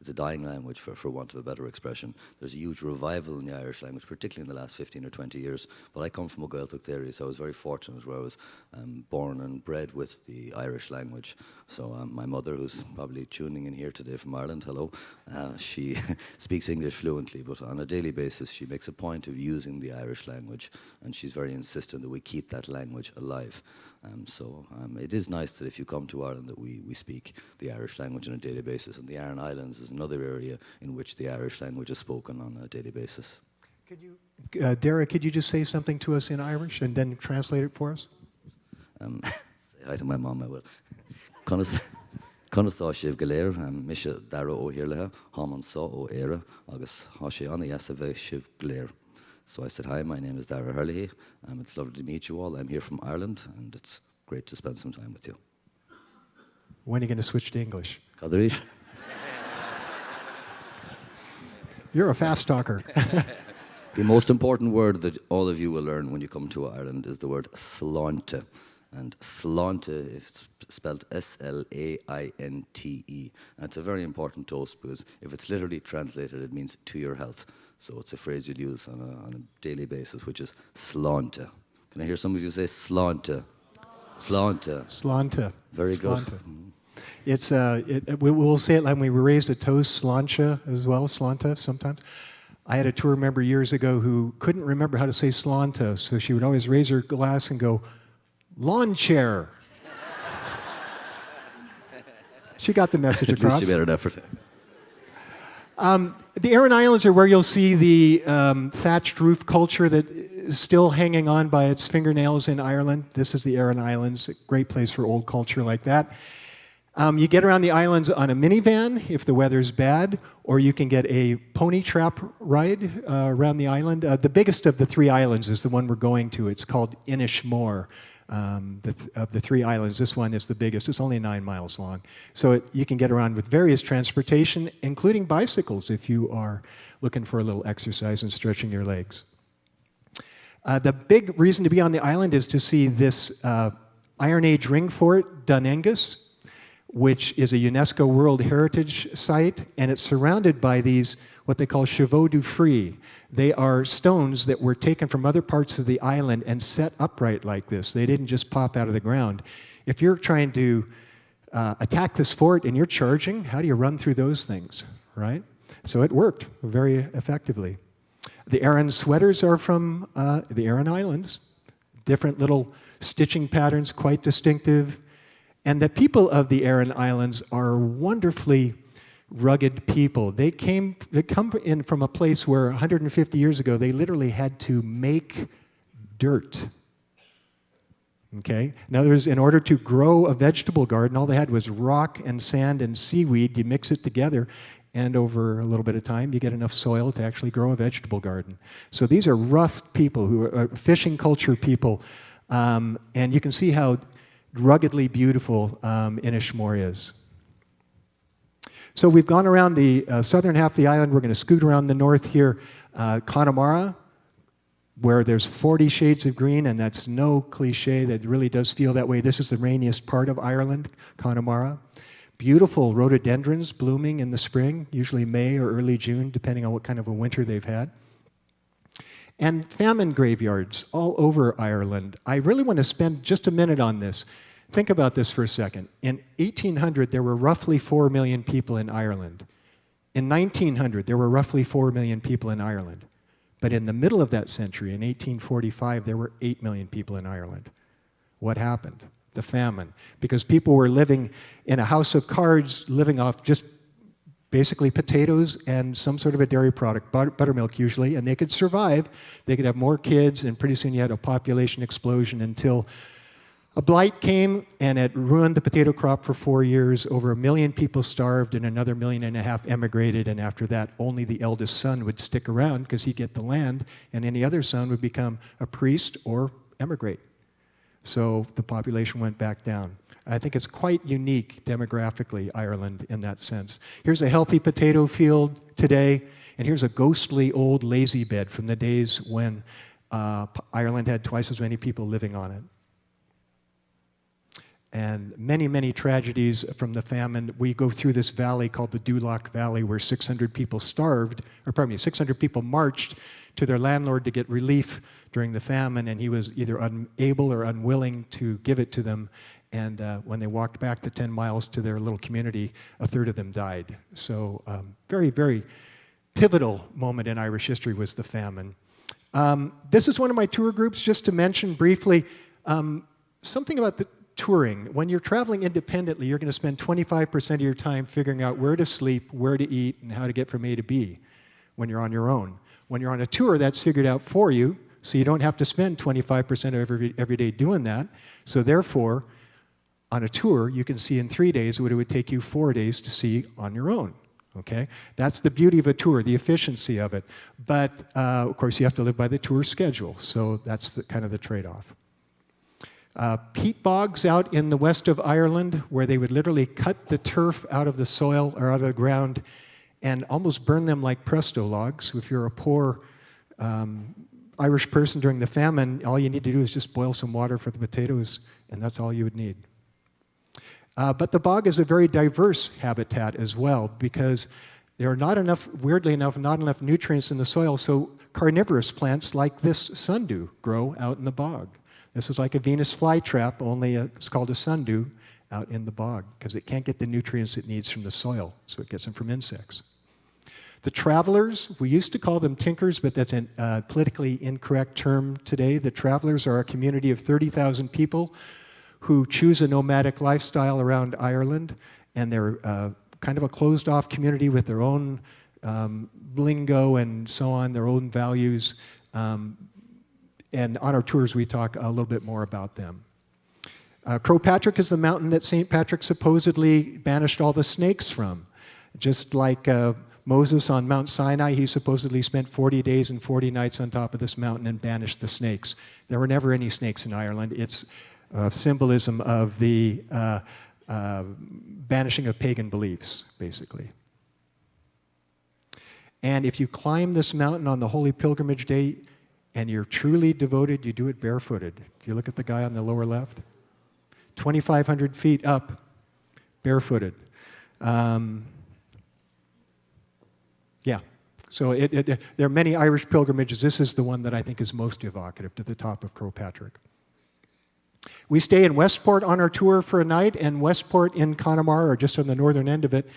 it's a dying language, for want of a better expression. There's a huge revival in the Irish language, particularly in the last 15 or 20 years, but I come from a Gaeltacht area, so I was very fortunate where I was born and bred with the Irish language. So my mother, who's probably tuning in here today from Ireland, hello, she speaks English fluently, but on a daily basis she makes a point of using the Irish language, and she's very insistent that we keep that language alive. So it is nice that if you come to Ireland that we speak the Irish language on a daily basis, and the Aran Islands is another area in which the Irish language is spoken on a daily basis. Could you, Dara, could you just say something to us in Irish and then translate it for us? Say hi to my mom, I will. Conatá sibh galéir, Misha Dara ó Hirleha, Haman Sa ó Éire, agus Hashi Ani Yasave sibh galéir. So I said, hi, my name is Dara Hurley. It's lovely to meet you all. I'm here from Ireland, and it's great to spend some time with you. When are you going to switch to English? Cadarish? You're a fast talker. The most important word that all of you will learn when you come to Ireland is the word sláinte. And sláinte, it's spelled S-L-A-I-N-T-E. And it's a very important toast because if it's literally translated, it means to your health. So it's a phrase you'll use on a daily basis, which is sláinte. Can I hear some of you say sláinte? Sláinte. Sláinte. Very good. It's we'll say it like we were raised a toast, sláinte as well, slánta sometimes. I had a tour member years ago who couldn't remember how to say slánta, so she would always raise her glass and go, lawn chair. She got the message across. At least you made an effort. The Aran Islands are where you'll see the thatched roof culture that is still hanging on by its fingernails in Ireland. This is the Aran Islands, a great place for old culture like that. You get around the islands on a minivan if the weather's bad, or you can get a pony trap ride around the island. The biggest of the 3 islands is the one we're going to. It's called Inishmore. Of the 3 islands, this one is the biggest. It's only 9 miles long. So you can get around with various transportation, including bicycles if you are looking for a little exercise and stretching your legs. The big reason to be on the island is to see this Iron Age ring fort, Dunluce, which is a UNESCO World Heritage Site, and it's surrounded by these, what they call chevaux du fris. They are stones that were taken from other parts of the island and set upright like this. They didn't just pop out of the ground. If you're trying to attack this fort and you're charging, how do you run through those things, right? So it worked very effectively. The Aran sweaters are from the Aran Islands. Different little stitching patterns, quite distinctive. And the people of the Aran Islands are wonderfully rugged people. They come in from a place where 150 years ago they literally had to make dirt. Okay? In other words, in order to grow a vegetable garden, all they had was rock and sand and seaweed. You mix it together, and over a little bit of time, you get enough soil to actually grow a vegetable garden. So these are rough people who are fishing culture people, and you can see how ruggedly beautiful Inishmore is. So we've gone around the southern half of the island. We're going to scoot around the north here. Connemara, where there's 40 shades of green, and that's no cliche. That really does feel that way. This is the rainiest part of Ireland, Connemara. Beautiful rhododendrons blooming in the spring, usually May or early June, depending on what kind of a winter they've had. And famine graveyards all over Ireland. I really want to spend just a minute on this. Think about this for a second. In 1800, there were roughly 4 million people in Ireland. In 1900, there were roughly 4 million people in Ireland. But in the middle of that century, in 1845, there were 8 million people in Ireland. What happened? The famine. Because people were living in a house of cards, living off just basically potatoes and some sort of a dairy product, buttermilk usually, and they could survive. They could have more kids, and pretty soon you had a population explosion until a blight came, and it ruined the potato crop for 4 years. Over 1 million people starved, and another 1.5 million emigrated, and after that, only the eldest son would stick around because he'd get the land, and any other son would become a priest or emigrate. so the population went back down. I think it's quite unique demographically, Ireland, in that sense. Here's a healthy potato field today, and here's a ghostly old lazy bed from the days when Ireland had twice as many people living on it. And many, many tragedies from the famine. We go through this valley called the Dunluce Valley where 600 people 600 people marched to their landlord to get relief during the famine, and he was either unable or unwilling to give it to them. And when they walked back the 10 miles to their little community, a third of them died. So very, very pivotal moment in Irish history was the famine. This is one of my tour groups, just to mention briefly something about the touring. When you're traveling independently, you're going to spend 25% of your time figuring out where to sleep, where to eat, and how to get from A to B when you're on your own. When you're on a tour, that's figured out for you, so you don't have to spend 25% of every day doing that. So therefore, on a tour, you can see in 3 days what it would take you 4 days to see on your own. Okay? That's the beauty of a tour, the efficiency of it. But of course, you have to live by the tour schedule, so that's kind of the trade-off. Peat bogs out in the west of Ireland, where they would literally cut the turf out of the soil or out of the ground and almost burn them like Presto logs. If you're a poor Irish person during the famine, all you need to do is just boil some water for the potatoes, and that's all you would need. But the bog is a very diverse habitat as well, because there are not enough, weirdly enough, not enough nutrients in the soil, so carnivorous plants like this sundew grow out in the bog. This is like a Venus flytrap, only it's called a sundew out in the bog, because it can't get the nutrients it needs from the soil, so it gets them from insects. The travelers, we used to call them tinkers, but that's a politically incorrect term today. The travelers are a community of 30,000 people who choose a nomadic lifestyle around Ireland, and they're kind of a closed-off community with their own lingo and so on, their own values. And on our tours, we talk a little bit more about them. Croagh Patrick is the mountain that St. Patrick supposedly banished all the snakes from. Just like Moses on Mount Sinai, he supposedly spent 40 days and 40 nights on top of this mountain and banished the snakes. There were never any snakes in Ireland. It's symbolism of the banishing of pagan beliefs, basically. And if you climb this mountain on the Holy Pilgrimage Day and you're truly devoted, you do it barefooted. Do you look at the guy on the lower left? 2,500 feet up, barefooted. Yeah, so there are many Irish pilgrimages. This is the one that I think is most evocative, to the top of Croagh Patrick. We stay in Westport on our tour for a night, and Westport in Connemara, or just on the northern end of it,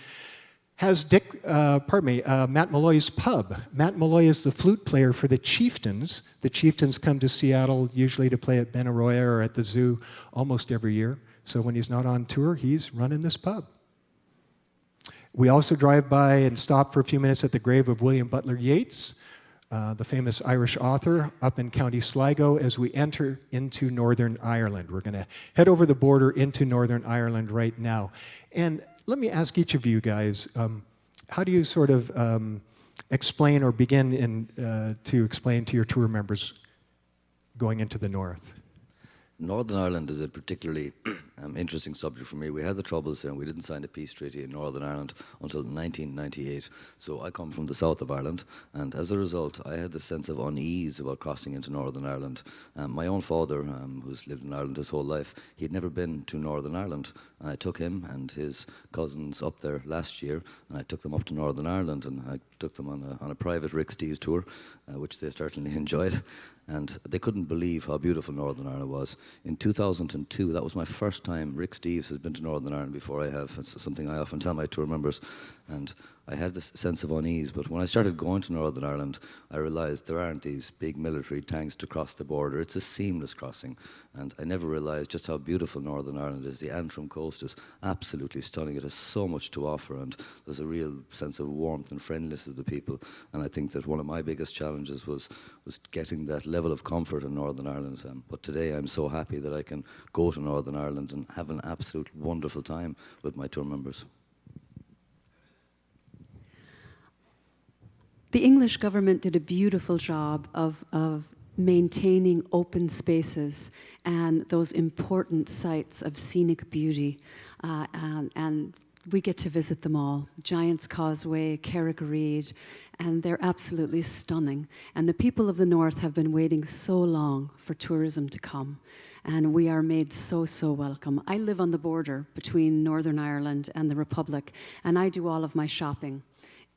has Matt Malloy's pub. Matt Malloy is the flute player for the Chieftains. The Chieftains come to Seattle usually to play at Benaroya or at the zoo almost every year. So when he's not on tour, he's running this pub. We also drive by and stop for a few minutes at the grave of William Butler Yeats, the famous Irish author, up in County Sligo, as we enter into Northern Ireland. We're going to head over the border into Northern Ireland right now. And let me ask each of you guys, how do you sort of explain or begin to explain to your tour members going into the north? Northern Ireland is a particularly interesting subject for me. We had the troubles there and we didn't sign a peace treaty in Northern Ireland until 1998. So I come from the south of Ireland, and as a result I had this sense of unease about crossing into Northern Ireland. My own father, who's lived in Ireland his whole life, he'd never been to Northern Ireland. And I took him and his cousins up there last year, and I took them up to Northern Ireland, and I took them on a private Rick Steves tour, which they certainly enjoyed. And they couldn't believe how beautiful Northern Ireland was. In 2002, that was my first time. Rick Steves has been to Northern Ireland before I have. It's something I often tell my tour members. And I had this sense of unease, but when I started going to Northern Ireland, I realized there aren't these big military tanks to cross the border. It's a seamless crossing. And I never realized just how beautiful Northern Ireland is. The Antrim coast is absolutely stunning. It has so much to offer, and there's a real sense of warmth and friendliness of the people. And I think that one of my biggest challenges was getting that level of comfort in Northern Ireland. But today I'm so happy that I can go to Northern Ireland and have an absolute wonderful time with my tour members. The English government did a beautiful job of maintaining open spaces and those important sites of scenic beauty. And we get to visit them all. Giant's Causeway, Carrick-Reid, and they're absolutely stunning. And the people of the north have been waiting so long for tourism to come. And we are made so, so welcome. I live on the border between Northern Ireland and the Republic, and I do all of my shopping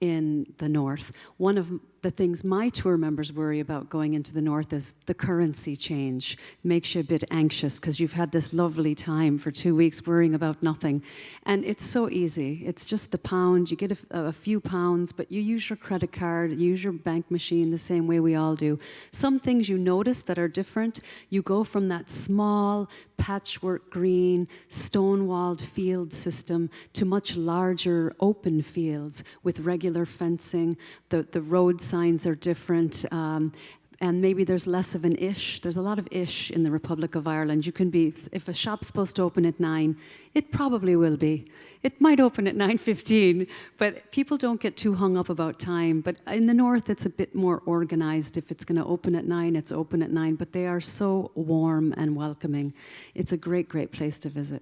in the north. One of the things my tour members worry about going into the north is the currency change. Makes you a bit anxious because you've had this lovely time for 2 weeks worrying about nothing. And it's so easy. It's just the pound. You get a few pounds, but you use your credit card, you use your bank machine the same way we all do. Some things you notice that are different. You go from that small patchwork green, stone-walled field system to much larger open fields with regular fencing. The road signs are different, and maybe there's less of an ish. There's a lot of ish in the Republic of Ireland. You can be, if a shop's supposed to open at 9, it probably will be. It might open at 9:15, but people don't get too hung up about time. But in the north, it's a bit more organized. If it's going to open at 9, it's open at 9. But they are so warm and welcoming. It's a great, great place to visit.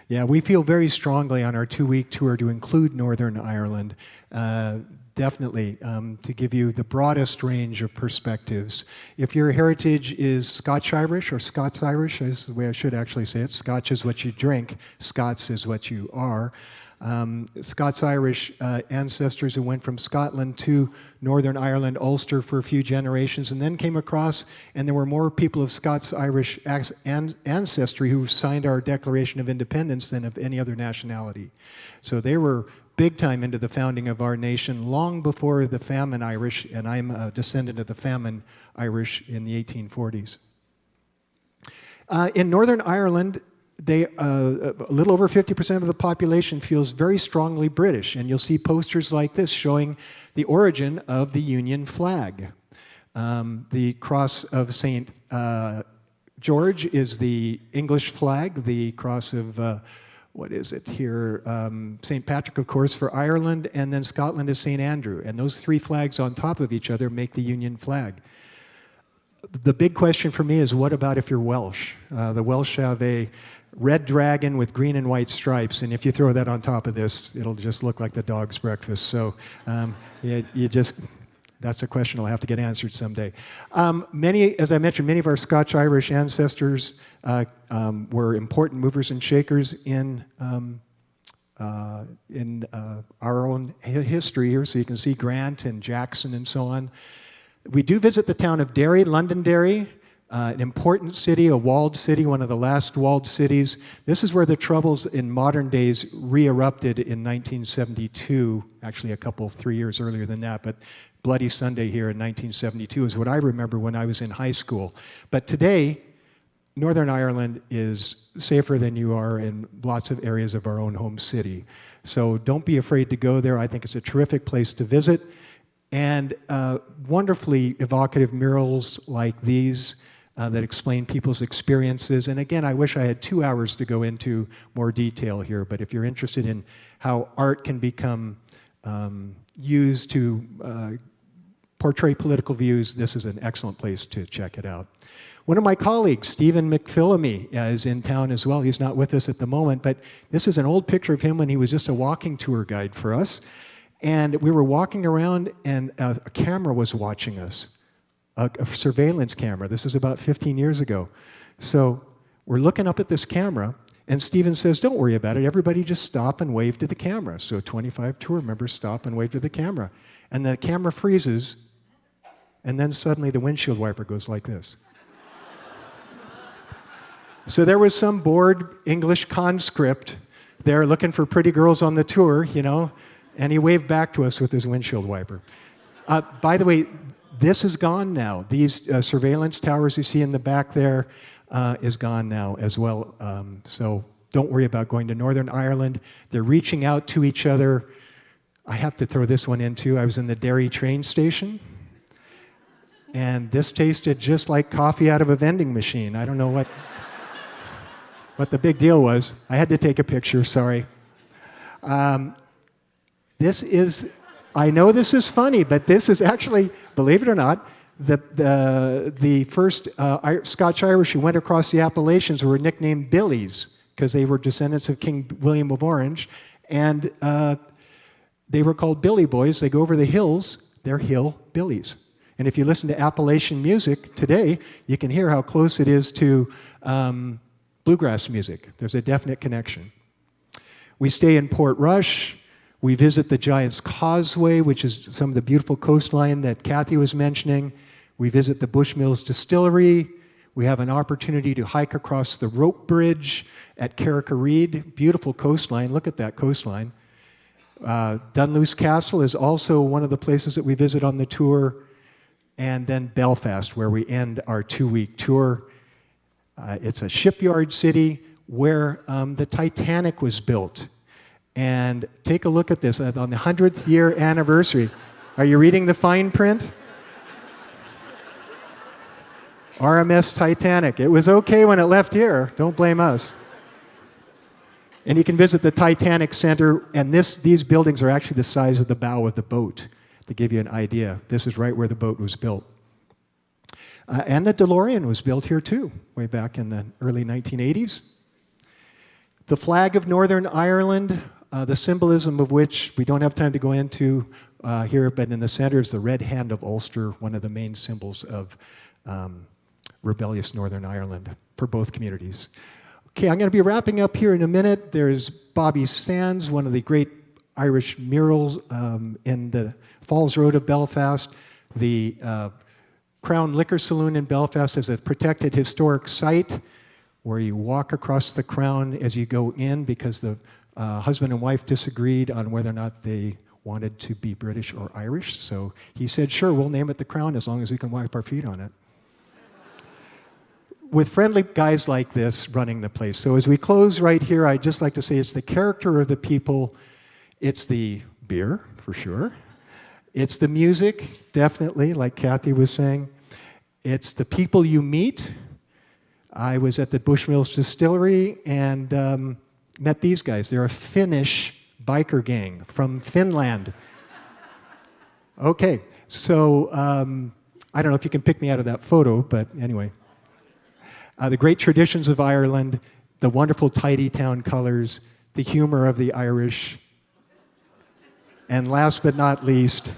Yeah, we feel very strongly on our 2-week tour to include Northern Ireland. Definitely, to give you the broadest range of perspectives. If your heritage is Scotch-Irish or Scots-Irish, is the way I should actually say it. Scotch is what you drink, Scots is what you are. Scots-Irish ancestors who went from Scotland to Northern Ireland, Ulster for a few generations, and then came across, and there were more people of Scots-Irish ancestry who signed our Declaration of Independence than of any other nationality. So they were big time into the founding of our nation long before the famine Irish, and I'm a descendant of the famine Irish in the 1840s. In Northern Ireland, a little over 50% of the population feels very strongly British, and you'll see posters like this showing the origin of the Union flag. The cross of St. George is the English flag, the cross of what is it here? St. Patrick, of course, for Ireland, and then Scotland is St. Andrew. And those three flags on top of each other make the Union flag. The big question for me is, what about if you're Welsh? The Welsh have a red dragon with green and white stripes, and if you throw that on top of this, it'll just look like the dog's breakfast. So that's a question I'll have to get answered someday. As I mentioned, many of our Scotch-Irish ancestors were important movers and shakers in our own history here. So you can see Grant and Jackson and so on. We do visit the town of Derry, Londonderry, an important city, a walled city, one of the last walled cities. This is where the Troubles in modern days re-erupted in 1972, actually 3 years earlier than that, but Bloody Sunday here in 1972 is what I remember when I was in high school. But today, Northern Ireland is safer than you are in lots of areas of our own home city. So don't be afraid to go there. I think it's a terrific place to visit. And wonderfully evocative murals like these that explain people's experiences. And again, I wish I had 2 hours to go into more detail here, but if you're interested in how art can become used to portray political views, this is an excellent place to check it out. One of my colleagues, Stephen McPhillamy, is in town as well. He's not with us at the moment, but this is an old picture of him when he was just a walking tour guide for us. And we were walking around, and a camera was watching us, a surveillance camera. This is about 15 years ago. So we're looking up at this camera, and Stephen says, "Don't worry about it. Everybody just stop and wave to the camera." So 25 tour members stop and wave to the camera. And the camera freezes, and then suddenly the windshield wiper goes like this. So there was some bored English conscript there looking for pretty girls on the tour, and he waved back to us with his windshield wiper. By the way, this is gone now. These surveillance towers you see in the back there is gone now as well. So don't worry about going to Northern Ireland. They're reaching out to each other. I have to throw this one in too. I was in the Derry train station, and this tasted just like coffee out of a vending machine. I don't know what the big deal was. I had to take a picture, sorry. I know this is funny, but this is actually, believe it or not, The first Scotch-Irish who went across the Appalachians were nicknamed Billies because they were descendants of King William of Orange, and they were called Billy Boys. They go over the hills, they're hill billies. And if you listen to Appalachian music today, you can hear how close it is to bluegrass music. There's a definite connection. We stay in Port Rush. We visit the Giant's Causeway, which is some of the beautiful coastline that Kathy was mentioning. We visit the Bushmills Distillery. We have an opportunity to hike across the rope bridge at Carrick-a-Reed. Beautiful coastline. Look at that coastline. Dunluce Castle is also one of the places that we visit on the tour. And then Belfast, where we end our 2-week tour. It's a shipyard city where the Titanic was built. And take a look at this. On the 100th year anniversary, are you reading the fine print? RMS Titanic. It was okay when it left here. Don't blame us. And you can visit the Titanic Center, and these buildings are actually the size of the bow of the boat, to give you an idea. This is right where the boat was built. And the DeLorean was built here too, way back in the early 1980s. The flag of Northern Ireland, the symbolism of which we don't have time to go into here, but in the center is the Red Hand of Ulster, one of the main symbols of rebellious Northern Ireland for both communities. Okay, I'm going to be wrapping up here in a minute. There's Bobby Sands, one of the great Irish murals in the Falls Road of Belfast. The Crown Liquor Saloon in Belfast is a protected historic site where you walk across the Crown as you go in because the husband and wife disagreed on whether or not they wanted to be British or Irish. So he said, sure, we'll name it the Crown as long as we can wipe our feet on it. With friendly guys like this running the place. So as we close right here, I'd just like to say it's the character of the people. It's the beer, for sure. It's the music, definitely, like Kathy was saying. It's the people you meet. I was at the Bushmills Distillery and met these guys. They're a Finnish biker gang from Finland. Okay, so I don't know if you can pick me out of that photo, but anyway. The great traditions of Ireland, the wonderful tidy town colors, the humor of the Irish, and last but not least,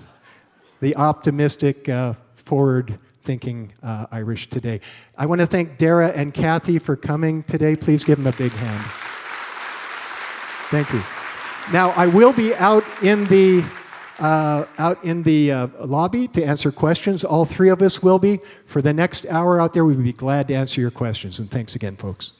the optimistic, forward-thinking Irish today. I want to thank Dara and Kathy for coming today. Please give them a big hand. Thank you. Now, I will be out in the lobby to answer questions. All three of us will be. For the next hour out there, we'd be glad to answer your questions. And thanks again, folks.